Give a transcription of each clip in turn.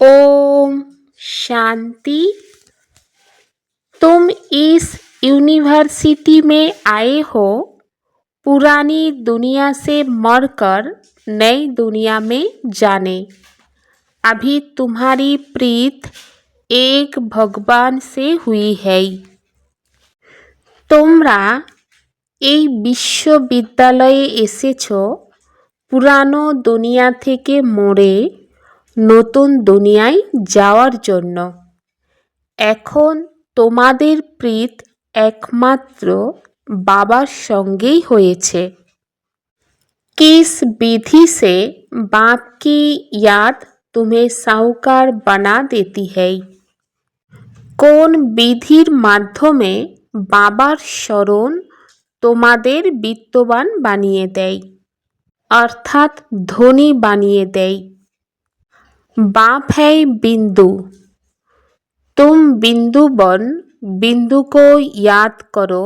ओम शांति। तुम इस यूनिवर्सिटी में आए हो पुरानी दुनिया से मरकर नई दुनिया में जाने। अभी तुम्हारी प्रीत एक भगवान से हुई है। তোমরা এই বিশ্ববিদ্যালয়ে এসেছো পুরানো দুনিয়া থেকে মরে নতুন দুনিয়ায় যাওয়ার জন্য। এখন তোমাদের প্রীত একমাত্র बाबा संगेई होएछे। किस विधि से बाप की याद तुम्हें साहूकार बना देती है? কোন বিধির মাধ্যমে বাবার স্মরণ তোমাদের বিত্তবান বানিয়ে দেয় अर्थात धनी बानिए दे। बाप है बिंदु, तुम बिंदु बन बिंदु को याद करो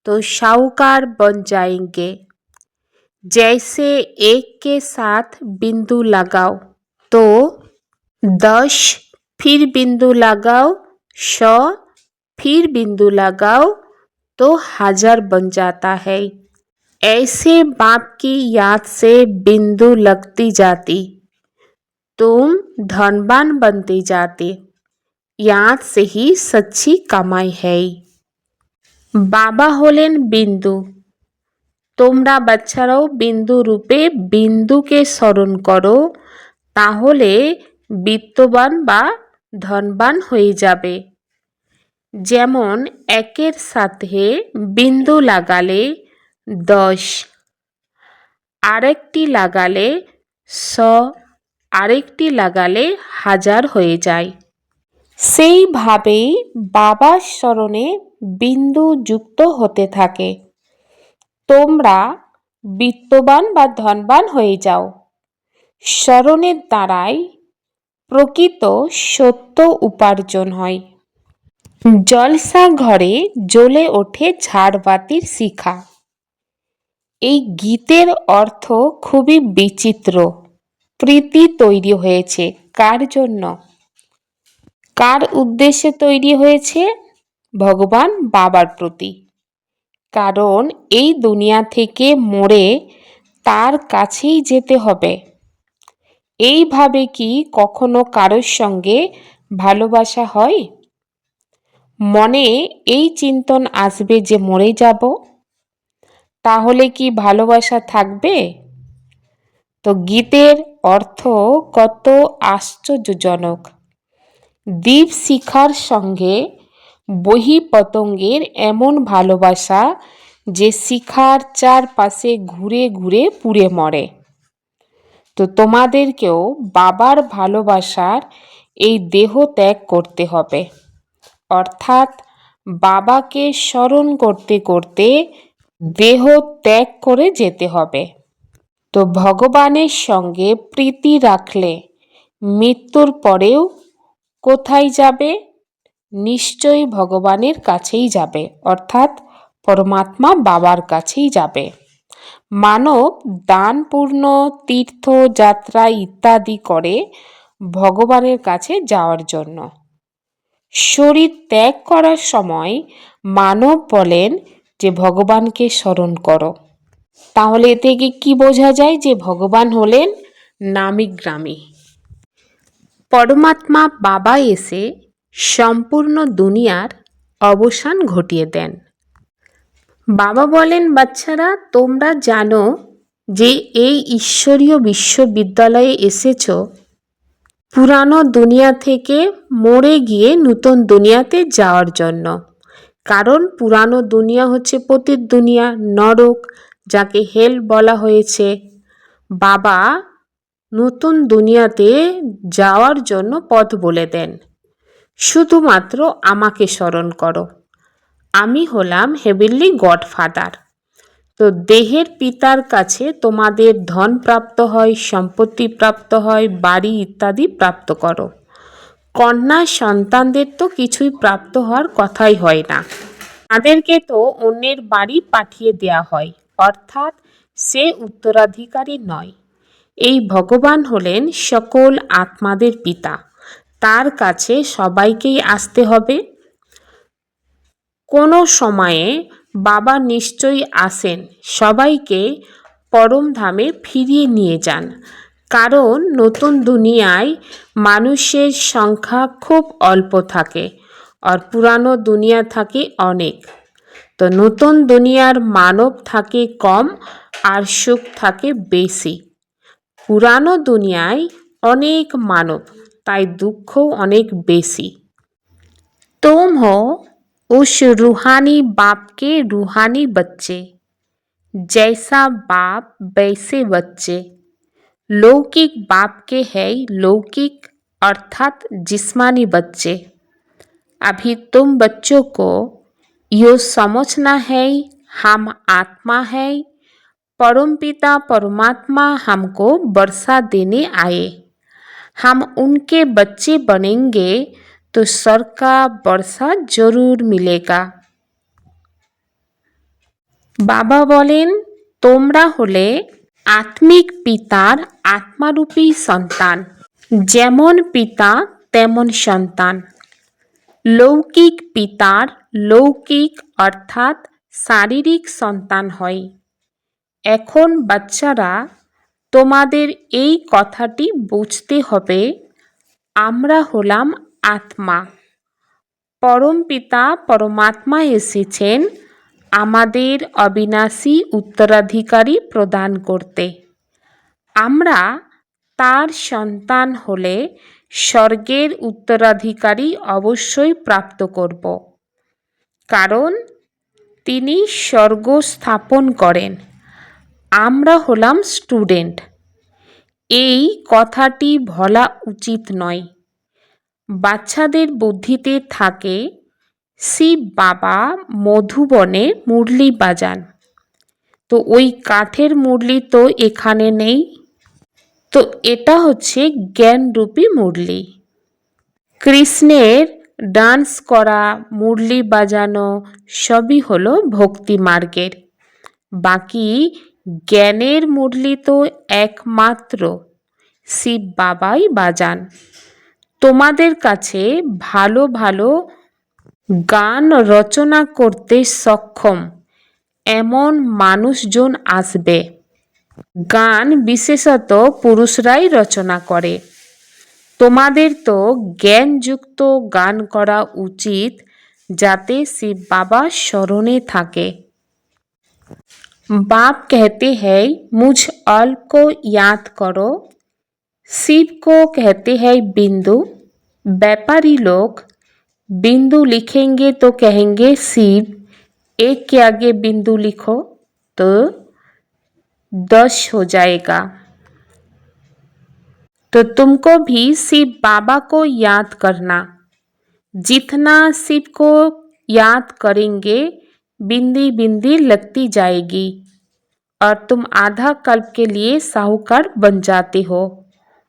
तो साहूकार बन जाएंगे। जैसे एक के साथ बिंदु लगाओ तो 10, फिर बिंदु लगाओ 100, फिर बिंदु लगाओ तो 1000 बन जाता है। ऐसे बाप की याद से बिंदु लगती जाती तुम धनवान बनते जाते। याद से ही सच्ची कमाई है। बाबा होलेन बिंदु, তোমরা বাচ্চারাও বিন্দু রূপে বিন্দুকে স্মরণ করো, তাহলে বিত্তবান বা ধনবান হয়ে যাবে। যেমন একের সাথে বিন্দু লাগালে 10, আরেকটি লাগালে 100, আরেকটি লাগালে 1000 হয়ে যায়। সেইভাবেই বাবার স্মরণে বিন্দু যুক্ত হতে থাকে। তোমরা বিত্তবান বা ধনবান হয়ে যাও। স্মরণের দ্বারাই প্রকৃত সত্য উপার্জন হয়। জলসা ঘরে জ্বলে ওঠে ঝাড়বাতির শিখা। এই গীতের অর্থ খুবই বিচিত্র। প্রীতি তৈরি হয়েছে কার জন্য? কার উদ্দেশ্যে তৈরি হয়েছে? ভগবান বাবার প্রতি। কারণ এই দুনিয়া থেকে মরে তার কাছেই যেতে হবে। এইভাবে কি কখনো কারোর সঙ্গে ভালোবাসা হয়? মনে এই চিন্তন আসবে যে মরে যাব, তাহলে কি ভালোবাসা থাকবে? তো গীতের অর্থ কত আশ্চর্যজনক। দীপশিখার সঙ্গে বহিঃপতঙ্গের এমন ভালোবাসা যে শিখার চারপাশে ঘুরে ঘুরে পুড়ে মরে। তো তোমাদেরকেও বাবার ভালোবাসার এই দেহ ত্যাগ করতে হবে, অর্থাৎ বাবাকে স্মরণ করতে করতে দেহ ত্যাগ করে যেতে হবে। তো ভগবানের সঙ্গে প্রীতি রাখলে মৃত্যুর পরেও কোথায় যাবে? নিশ্চয়ই ভগবানের কাছেই যাবে, অর্থাৎ পরমাত্মা বাবার কাছেই যাবে। মানব দান পূর্ণ তীর্থ যাত্রা ইত্যাদি করে ভগবানের কাছে যাওয়ার জন্য। শরীর ত্যাগ করার সময় মানব বলেন যে ভগবানকে স্মরণ করো। তাহলে এ থেকে কি বোঝা যায়? যে ভগবান হলেন নামিগ্রামী। পরমাত্মা বাবা এসে সম্পূর্ণ দুনিয়ার অবসান ঘটিয়ে দেন। বাবা বলেন, বাচ্চারা তোমরা জানো যে এই ঈশ্বরীয় বিশ্ববিদ্যালয়ে এসেছ পুরানো দুনিয়া থেকে মরে গিয়ে নতুন দুনিয়াতে যাওয়ার জন্য। কারণ পুরানো দুনিয়া হচ্ছে পতিত দুনিয়া, নরক, যাকে হেল বলা হয়েছে। বাবা নতুন দুনিয়াতে যাওয়ার জন্য পথ বলে দেন। শুধুমাত্র আমাকে স্মরণ করো। আমি হলাম হেভেনলি গডফাদার। তো দেহের পিতার কাছে তোমাদের ধন প্রাপ্ত হয়, সম্পত্তি প্রাপ্ত হয়, বাড়ি ইত্যাদি প্রাপ্ত করো। কন্যা সন্তানদের তো কিছুই প্রাপ্ত হওয়ার কথাই হয় না। তাদেরকে তো অন্যের বাড়ি পাঠিয়ে দেওয়া হয়, অর্থাৎ সে উত্তরাধিকারী নয়। এই ভগবান হলেন সকল আত্মাদের পিতা, তার কাছে সবাইকেই আসতে হবে। কোনো সময়ে বাবা নিশ্চয়ই আসেন, সবাইকে পরমধামে ফিরিয়ে নিয়ে যান, কারণ নতুন দুনিয়ায় মানুষের সংখ্যা খুব অল্প থাকে আর পুরানো দুনিয়া থাকে অনেক। তো নতুন দুনিয়ার মানব থাকে কম আর সুখ থাকে বেশি। পুরানো দুনিয়ায় অনেক মানব, তাই দুঃখও অনেক বেশি। तुम हो उस रूहानी बाप के रूहानी बच्चे, जैसा बाप वैसे बच्चे। लौकिक बाप के है लौकिक अर्थात जिस्मानी बच्चे। अभी तुम बच्चों को यो समझना है हम आत्मा है, परमपिता परमात्मा हमको वर्षा देने आए, हम उनके बच्चे बनेंगे तो स्वर्ग का वर्षा जरूर मिलेगा। বাবা বলেন, তোমরা হলে আত্মিক পিতার আত্মারূপী সন্তান, যেমন পিতা তেমন সন্তান। লৌকিক পিতার লৌকিক অর্থাৎ শারীরিক সন্তান হয়। এখন বাচ্চারা, তোমাদের এই কথাটি বুঝতে হবে, আমরা হলাম আত্মা। পরমপিতা পরমাত্মা এসেছেন আমাদের অবিনাশী উত্তরাধিকারী প্রদান করতে। আমরা তার সন্তান হলে স্বর্গের উত্তরাধিকারী অবশ্যই প্রাপ্ত করব, কারণ তিনি স্বর্গ স্থাপন করেন। আমরা হলাম স্টুডেন্ট। এই কথাটি বলা উচিত নয়। বাচ্চাদের বুদ্ধিতে থাকে শিব বাবা মধুবনে মুরলি বাজান, তো ওই কাঠের মুরলি তো এখানে নেই, তো এটা হচ্ছে জ্ঞানরূপী মুরলি। কৃষ্ণের ডান্স করা, মুরলি বাজানো সবই হলো ভক্তি মার্গের। বাকি জ্ঞানের মুরলি তো একমাত্র শিব বাবাই বাজান। তোমাদের কাছে ভালো ভালো গান রচনা করতে সক্ষম এমন মানুষজন আসবে। গান বিশেষত পুরুষরাই রচনা করে। তোমাদের তো জ্ঞানযুক্ত গান করা উচিত, যাতে শিব বাবা স্মরণে থাকে। बाप कहते हैं मुझ अल्प को याद करो, शिव को कहते हैं बिंदु। व्यापारी लोग बिंदु लिखेंगे तो कहेंगे शिव, एक के आगे बिंदु लिखो तो 10 हो जाएगा। तो तुमको भी शिव बाबा को याद करना। जितना शिव को याद करेंगे बिंदी बिंदी लगती जाएगी और तुम आधा कल्प के लिए साहूकार बन जाते हो।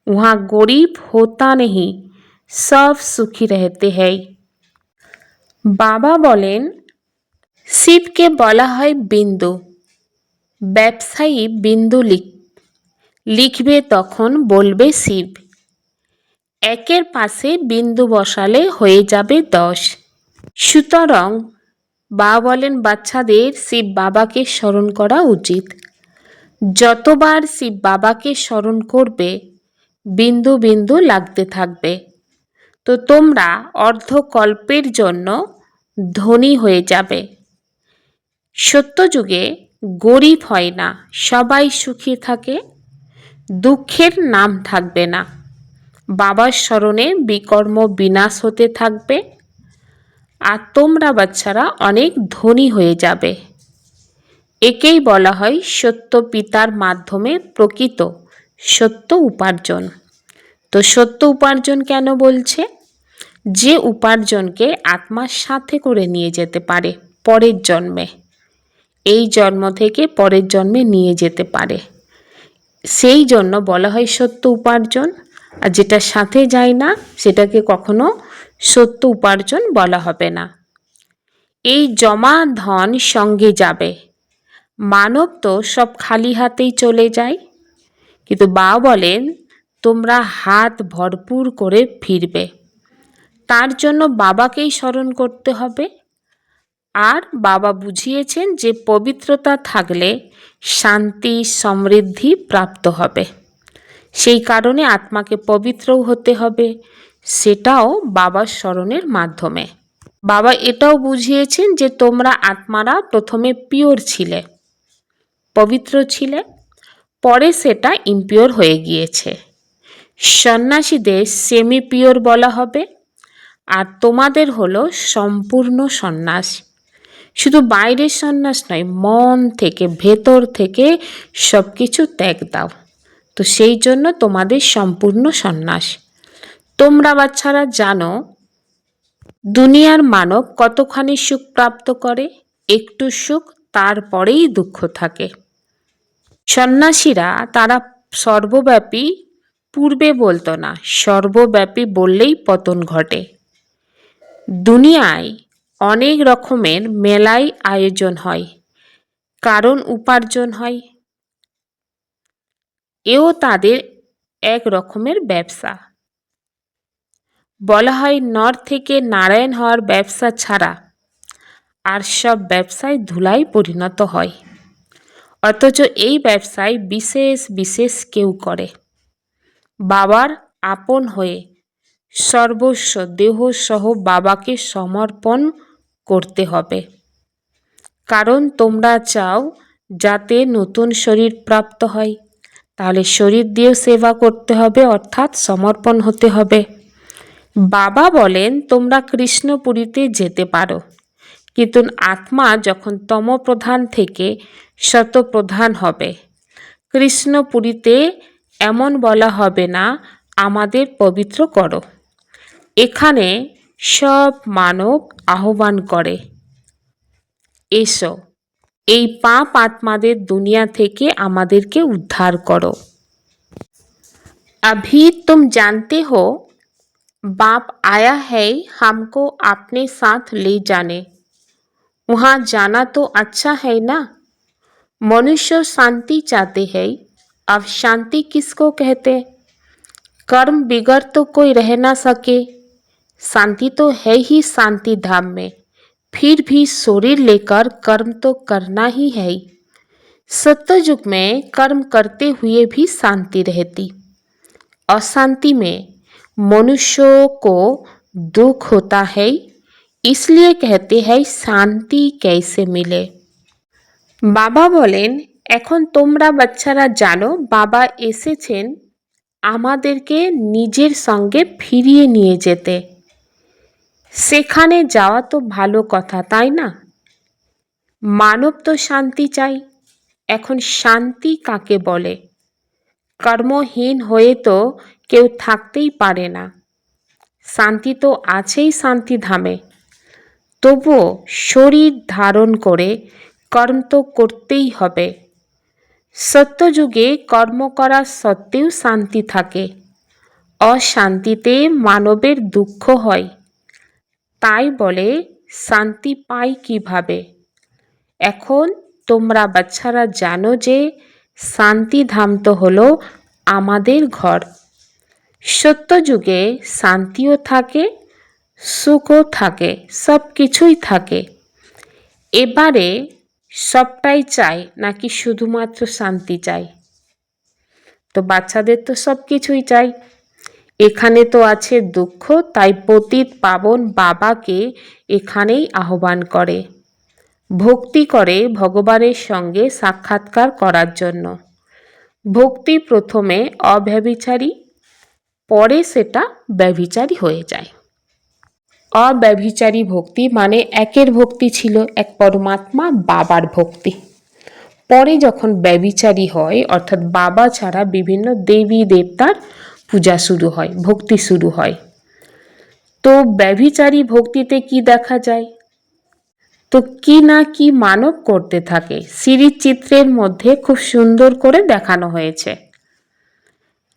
वहाँ गरीब होता नहीं, सब सुखी रहते हैं। बाबा बोलें, शिव के बला है बिंदु। ব্যবসায়ী বিন্দু লিখবে, তখন বলবে শিব। একের পাশে বিন্দু বসালে হয়ে যাবে 10। সুতরাং বাবা বলেন বাচ্চাদের শিব বাবাকে স্মরণ করা উচিত। যতবার শিব বাবাকে স্মরণ করবে বিন্দু বিন্দু লাগতে থাকবে, তো তোমরা অর্ধকল্পের জন্য ধনী হয়ে যাবে। সত্যযুগে গরিব হয় না, সবাই সুখী থাকে, দুঃখের নাম থাকবে না। বাবার স্মরণে বিকর্ম বিনাশ হতে থাকবে, আর তোমরা বাচ্চারা অনেক ধনী হয়ে যাবে। একেই বলা হয় সত্য পিতার মাধ্যমে প্রকৃত সত্য উপার্জন। তো সত্য উপার্জন কেন বলছে? যে উপার্জনকে আত্মার সাথে করে নিয়ে যেতে পারে পরের জন্মে, এই জন্ম থেকে পরের জন্মে নিয়ে যেতে পারে, সেই জন্য বলা হয় সত্য উপার্জন। আর যেটা সাথে যায় না সেটাকে কখনো সত্য উপার্জন বলা হবে না। এই জমা ধন সঙ্গে যাবে। মানব তো সব খালি হাতেই চলে যায়, কিন্তু বাবা বলেন তোমরা হাত ভরপুর করে ফিরবে, তার জন্য বাবাকেই স্মরণ করতে হবে। আর বাবা বুঝিয়েছেন যে পবিত্রতা থাকলে শান্তি সমৃদ্ধি প্রাপ্ত হবে। সেই কারণে আত্মাকে পবিত্রও হতে হবে, সেটাও বাবার স্মরণের মাধ্যমে। বাবা এটাও বুঝিয়েছেন যে তোমরা আত্মারা প্রথমে পিওর ছিলে, পবিত্র ছিলে, পরে সেটা ইমপিওর হয়ে গিয়েছে। সন্ন্যাসীদের সেমি পিওর বলা হবে, আর তোমাদের হলো সম্পূর্ণ সন্ন্যাস। শুধু বাইরের সন্ন্যাস নয়, মন থেকে ভেতর থেকে সব কিছু ত্যাগ দাও। তো সেই জন্য তোমাদের সম্পূর্ণ সন্ন্যাস। তোমরা বাচ্চারা জানো দুনিয়ার মানব কতখানি সুখ প্রাপ্ত করে, একটু সুখ তারপরেই দুঃখ থাকে। সন্ন্যাসীরা তারা সর্বব্যাপী পূর্বে বলতো না, সর্বব্যাপী বললেই পতন ঘটে। দুনিয়ায় অনেক রকমের মেলাই আয়োজন হয়, কারণ উপার্জন হয়, এও তাদের এক রকমের ব্যবসা। বলা হয় নর থেকে নারায়ণ হওয়ার ব্যবসা ছাড়া আর সব ব্যবসায় ধুলায় পরিণত হয়। অথচ এই ব্যবসায় বিশেষ বিশেষ কেউ করে। বাবার আপন হয়ে সর্বস্ব দেহ সহ বাবাকে সমর্পণ করতে হবে, কারণ তোমরা চাও যাতে নতুন শরীর প্রাপ্ত হয়। তাহলে শরীর দিয়েও সেবা করতে হবে, অর্থাৎ সমর্পণ হতে হবে। বাবা বলেন তোমরা কৃষ্ণপুরীতে যেতে পারো, কিন্তু আত্মা যখন তমপ্রধান থেকে শতপ্রধান হবে, কৃষ্ণপুরীতে এমন বলা হবে না আমাদের পবিত্র করো। এখানে সব মানব আহ্বান করে, এসো এই পাপ আত্মাদের দুনিয়া থেকে আমাদেরকে উদ্ধার করো। अभी तुम जानते हो बाप आया है हमको अपने साथ ले जाने, वहाँ जाना तो अच्छा है ना। मनुष्य शांति चाहते हैं, अब शांति किसको कहते? कर्म बिगड़ तो कोई रह ना सके, शांति तो है ही शांति धाम में, फिर भी शरीर लेकर कर्म तो करना ही है। सत्ययुग में कर्म करते हुए भी शांति रहती, अशांति में मनुष्यों को दुख होता है, इसलिए कहते हैं शांति कैसे मिले। বাবা বলেন এখন তোমরা বাচ্চারা জানো বাবা এসেছেন আমাদেরকে নিজের সঙ্গে ফিরিয়ে নিয়ে যেতে। সেখানে যাওয়া তো ভালো কথা, তাই না? মানব তো শান্তি চাই। এখন শান্তি কাকে বলে? কর্মহীন হয়ে তো কেউ থাকতেই পারে না। শান্তি তো আছেই শান্তিধামে, তবুও শরীর ধারণ করে কর্ম তো করতেই হবে। সত্যযুগে কর্ম করা সত্ত্বেও শান্তি থাকে, অশান্তিতে মানবের দুঃখ হয়। তাই বলে শান্তি পাই কিভাবে? এখন তোমরা বাচ্চারা জানো যে শান্তিধাম তো হলো আমাদের ঘর। সত্যযুগে শান্তিও থাকে, সুখও থাকে, সব কিছুই থাকে। এবারে সবটাই চাই নাকি শুধুমাত্র শান্তি চাই? তো বাচ্চাদের তো সব কিছুই চাই। এখানে তো আছে দুঃখ, তাই পতিত পাবন বাবাকে এখানেই আহ্বান করে, ভক্তি করে ভগবানের সঙ্গে সাক্ষাৎকার করার জন্য। ভক্তি প্রথমে অব্যভিচারী, পরে সেটা ব্যভিচারী হয়ে যায়। অব্যভিচারী ভক্তি মানে একের ভক্তি ছিল এক পরমাত্মা বাবার ভক্তি। পরে যখন ব্যভিচারী হয়, অর্থাৎ বাবা ছাড়া বিভিন্ন দেবী দেবতার পূজা শুরু হয়, ভক্তি শুরু হয়। তো ব্যভিচারী ভক্তিতে কি দেখা যায়? তো কি না কি মানব করতে থাকে, সিঁড়ির চিত্রের মধ্যে খুব সুন্দর করে দেখানো হয়েছে।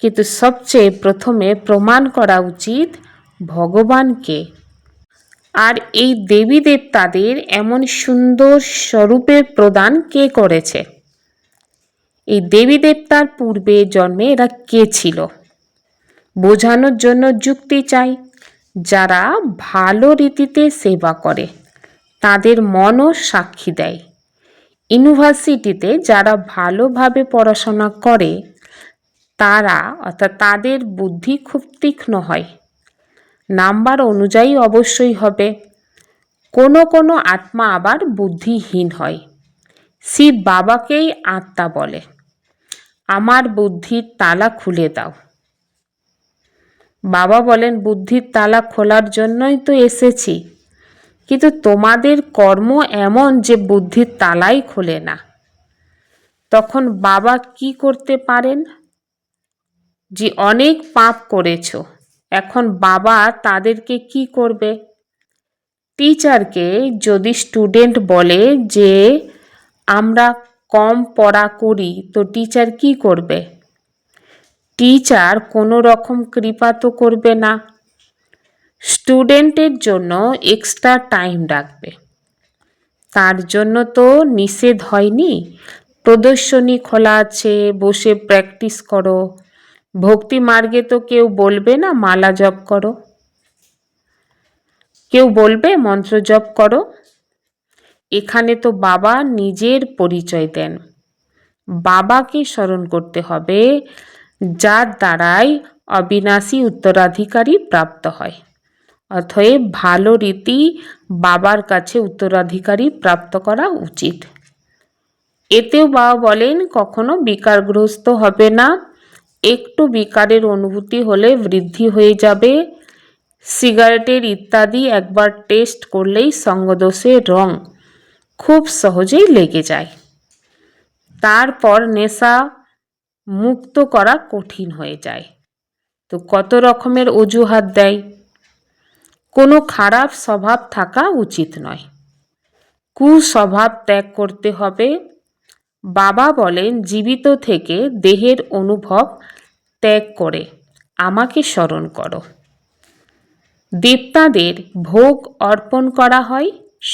কিন্তু সবচেয়ে প্রথমে প্রমাণ করা উচিত ভগবানকে। আর এই দেবী দেবতাদের এমন সুন্দর স্বরূপের প্রদান কে করেছে? এই দেবী দেবতার পূর্বে জন্মে এরা কে ছিল বোঝানোর জন্য যুক্তি চাই। যারা ভালো রীতিতে সেবা করে তাদের মনও সাক্ষী দেয়। ইউনিভার্সিটিতে যারা ভালোভাবে পড়াশোনা করে তারা অর্থাৎ তাদের বুদ্ধি খুব তীক্ষ্ণ হয়, নাম্বার অনুযায়ী অবশ্যই হবে। কোনো কোনো আত্মা আবার বুদ্ধিহীন হয়। শিব বাবাকেই আত্মা বলে, আমার বুদ্ধির তালা খুলে দাও। বাবা বলেন, বুদ্ধির তালা খোলার জন্যই তো এসেছি, কিন্তু তোমাদের কর্ম এমন যে বুদ্ধির তালাই খোলে না। তখন বাবা কি করতে পারেন? যে অনেক পাপ করেছো, এখন বাবা তাদেরকে কি করবে? টিচারকে যদি স্টুডেন্ট বলে যে আমরা কম পড়া করি, তো টিচার কি করবে? টিচার কোনো রকম কৃপা তো করবে না, স্টুডেন্টের জন্য এক্সট্রা টাইম রাখবে। তার জন্য তো নিষেধ হয়নি, প্রদর্শনী খোলা আছে, বসে প্র্যাকটিস করো। ভক্তি মার্গে তো কেউ বলবে না মালা জপ করো, কেউ বলবে মন্ত্র জপ করো। এখানে তো বাবা নিজের পরিচয় দেন। বাবাকে স্মরণ করতে হবে, যার দ্বারাই অবিনাশী উত্তরাধিকারী প্রাপ্ত হয়। অতএব ভালো রীতি বাবার কাছে উত্তরাধিকারী প্রাপ্ত করা উচিত। এতেও বাবা বলেন কখনো বিকারগ্রস্ত হবে না। একটু বিকারের অনুভূতি হলে বৃদ্ধি হয়ে যাবে। সিগারেটের ইত্যাদি একবার টেস্ট করলেই সঙ্গদোষের রং খুব সহজেই লেগে যায়। তারপর নেশা মুক্ত করা কঠিন হয়ে যায়। তো কত রকমের অজুহাত দেয়। কোনো খারাপ স্বভাব থাকা উচিত নয়, কুস্বভাব ত্যাগ করতে হবে। বাবা বলেন, জীবিত থেকে দেহের অনুভব ত্যাগ করে আমাকে স্মরণ করো। দেবতাদের ভোগ অর্পণ করা হয়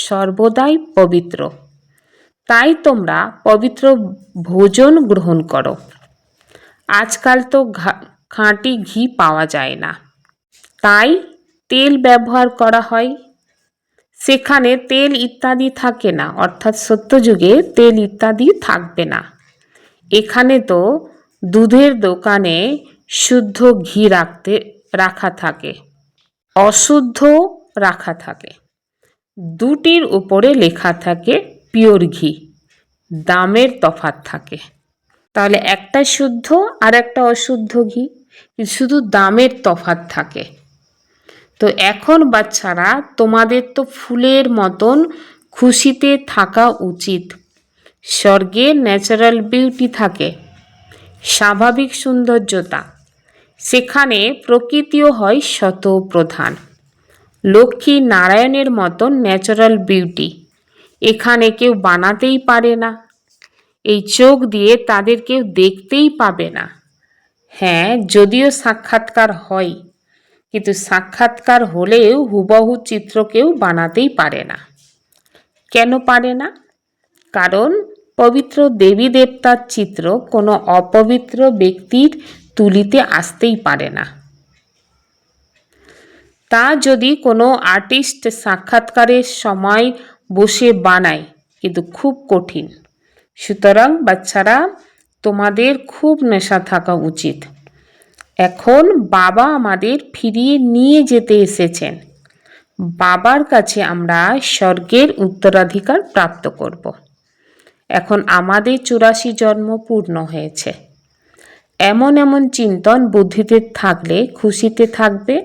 সর্বদাই পবিত্র, তাই তোমরা পবিত্র ভোজন গ্রহণ করো। আজকাল তো খাঁটি ঘি পাওয়া যায় না, তাই তেল ব্যবহার করা হয়। সেখানে তেল ইত্যাদি থাকে না, অর্থাৎ সত্যযুগে তেল ইত্যাদি থাকবে না। এখানে তো দুধের দোকানে শুদ্ধ ঘি রাখা থাকে, অশুদ্ধ রাখা থাকে। দুটির উপরে লেখা থাকে পিওর ঘি, দামের তফাৎ থাকে। তাহলে একটা শুদ্ধ আর একটা অশুদ্ধ ঘি, শুধু দামের তফাৎ থাকে। তো এখন বাচ্চারা, তোমাদের তো ফুলের মতন খুশিতে থাকা উচিত। স্বর্গে ন্যাচারাল বিউটি থাকে, স্বাভাবিক সৌন্দর্যতা। সেখানে প্রকৃতিও হয় শতপ্রধান। লক্ষ্মী নারায়ণের মতন ন্যাচারাল বিউটি এখানে কেউ বানাতেই পারে না। এই চোখ দিয়ে তাদের কেউ দেখতেই পাবে না। হ্যাঁ, যদিও সাক্ষাৎকার হয়, কিন্তু সাক্ষাৎকার হলেও হুবহু চিত্র কেউ বানাতেই পারে না। কেন পারে না? কারণ পবিত্র দেবী দেবতার চিত্র কোনো অপবিত্র ব্যক্তির তুলিতে আসতেই পারে না। তা যদি কোনো আর্টিস্ট সাক্ষাৎকারের সময় বসে বানায়, কিন্তু খুব কঠিন। সুতরাং বাচ্চারা, তোমাদের খুব নেশা থাকা উচিত। এখন বাবা আমাদের ফিরিয়ে নিয়ে যেতে এসেছেন। বাবার কাছে আমরা স্বর্গের উত্তরাধিকার প্রাপ্ত করব। এখন আমাদের 84 জন্ম পূর্ণ হয়েছে। এমন এমন চিন্তন বুদ্ধিতে থাকলে খুশিতে থাকবে।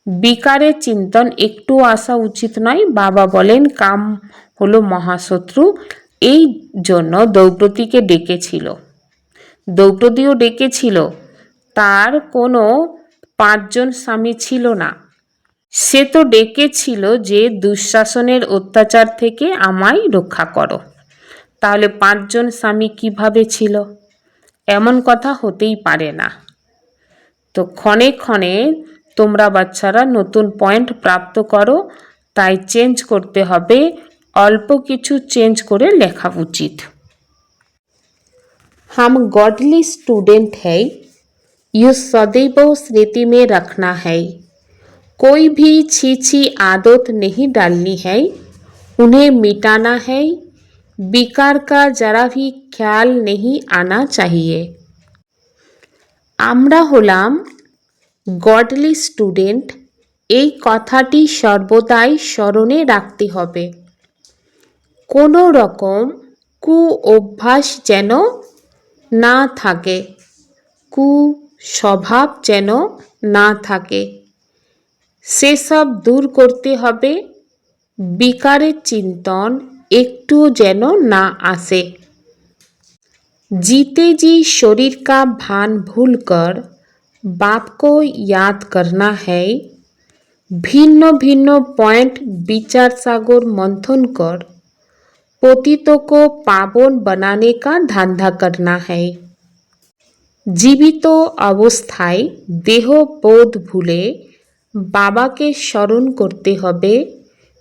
বিকারের চিন্তন একটু আসা উচিত নয়। বাবা বলেন, কাম হলো মহাশত্রু। এই জন্য দ্রৌপদীকে ডেকেছিল। দ্রৌপদীও ডেকেছিল, তার কোনো 5 জন স্বামী ছিল না। সে তো ডেকেছিল যে দুঃশাসনের অত্যাচার থেকে আমায় রক্ষা করো। তাহলে 5 জন স্বামী কিভাবে ছিল? এমন কথা হতেই পারে না। তো ক্ষণে ক্ষণে তোমরা বাচ্চারা নতুন পয়েন্ট প্রাপ্ত করো, তাই চেঞ্জ করতে হবে। অল্প কিছু চেঞ্জ করে লেখা উচিত। हम गॉडली स्टूडेंट है, यह सदैव स्मृति में रखना है। कोई भी छी आदत नहीं डालनी है, उन्हें मिटाना है। विकार का जरा भी ख्याल नहीं आना चाहिए। আমরা হলাম গডলি স্টুডেন্ট, এই কথাটি সর্বদাই স্মরণে রাখতে হবে। কোনো রকম কু অভ্যাস যেন না থাকে, কু স্বভাব যেন না থাকে, সেসব দূর করতে হবে। বিকারের চিন্তন একটু যেন না আসে। जीते जी शरीर का भान भूलकर बाप को याद करना है। भिन्न भिन्न पॉइंट विचार सागर मंथन कर पतितों को पावन बनाने का धंधा करना है। जीवित अवस्थाय देह बोध भूले बाबा के स्मरण करते हबे।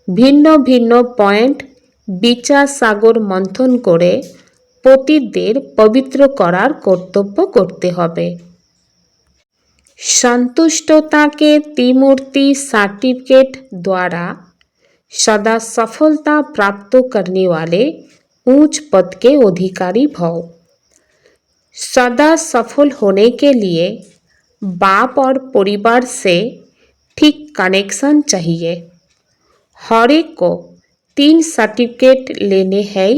भिन्न भिन्न पॉइंट विचार सागर मंथन करे पतितদের पवित्र करार कर्तव्य करते हबे। संतुष्टता के त्रिमूर्ति सर्टिफिकेट द्वारा सदा सफलता प्राप्त करने वाले ऊंच पद के अधिकारी भव। सदा सफल होने के लिए बाप और परिवार से ठीक कनेक्शन चाहिए। हर एक को 3 सर्टिफिकेट लेने हैं,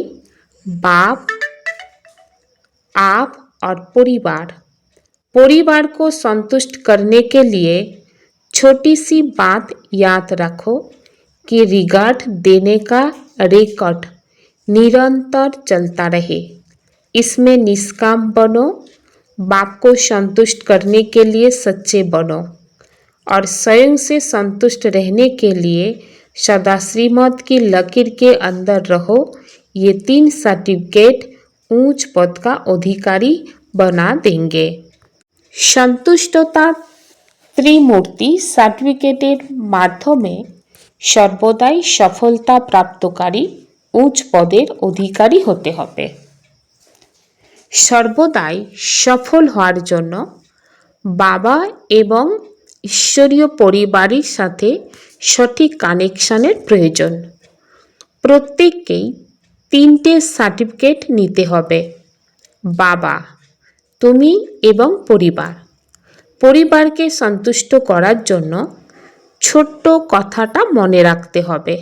बाप, आप और परिवार। परिवार को संतुष्ट करने के लिए छोटी सी बात याद रखो कि रिगार्ड देने का रेकॉर्ड निरंतर चलता रहे। इसमें निष्काम बनो, बाप को संतुष्ट करने के लिए सच्चे बनो और स्वयं से संतुष्ट रहने के लिए सदा श्रीमत की लकीर के अंदर रहो। ये 3 सर्टिफिकेट ऊंच पद का अधिकारी बना देंगे। संतुष्टता त्रिमूर्ति सार्टिफिकेटेर माध्यमे सर्वदाई सफलता प्राप्तकारी उच्च पदेर अधिकारी होते हबे। सर्वदाई सफल होवार जन्य बाबा एवं ईश्वरीय परिवारेर साथे सठिक कानेक्शनेर प्रयोजन। प्रत्येककेई 3टे सार्टिफिकेट निते हबे। बाबा, तुमी एवं परिवार। परिवार के संतुष्ट करार जन्य छोट्ट कथाटा मने राखते हबे।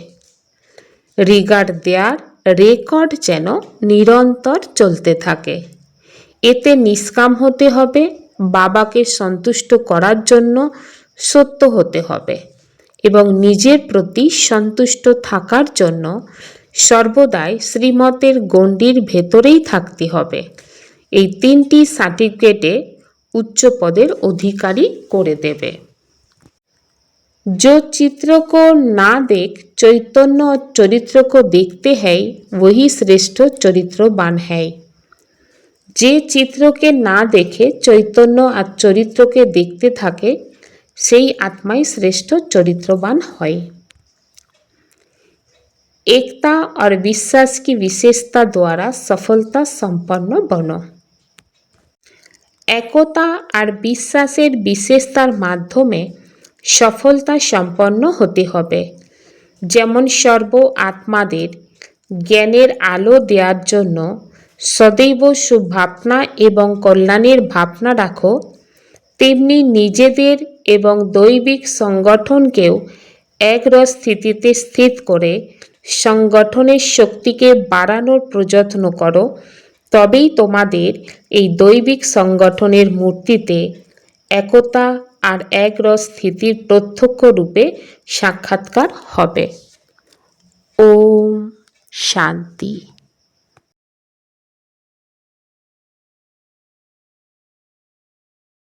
रिगार्ड देयार रेकर्ड जेन निरंतर चलते थाके। एते निष्काम होते हबे, बाबा के संतुष्ट करार जन्य सत्य होते हबे एवं निजेर प्रति संतुष्ट थाकार जन्य सर्वदाई श्रीमतेर गंडिर भेतरेई थाकते हबे। এই 3টি সার্টিফিকেটে उच्च पदेर अधिकारी करे देवे। जो चित्र को ना देख चैतन्य और चरित्र को देखते हैं, वही श्रेष्ठ चरित्रवान है। जे चित्र के ना देखे चैतन्य और चरित्र के देखते थाके, सेई आत्माई श्रेष्ठ चरित्रवान है। एकता और विश्वास की विशेषता द्वारा सफलता सम्पन्न बनो। एकता और विश्वासेर विशेषतार माध्यमे सफलता सम्पन्न होते हबे। जेमन सर्व आत्मादेर ज्ञानेर आलो देওয়ার জন্য सदैव सुभावना एवं कल्याणेर भावना राखो, तेमनि निजेदेर एवं दैविक संगठनकेও एकरस स्थितिते स्थित करे संगठनेर शक्तिके बाड़ानोर प्रयत्न करो। तबेई तोमादेर এই दैविक संगठनेर मूर्तिते एकता और एकरस स्थितिर प्रत्यक्ष रूपे साक्षात्कार हबे। ओम शांति।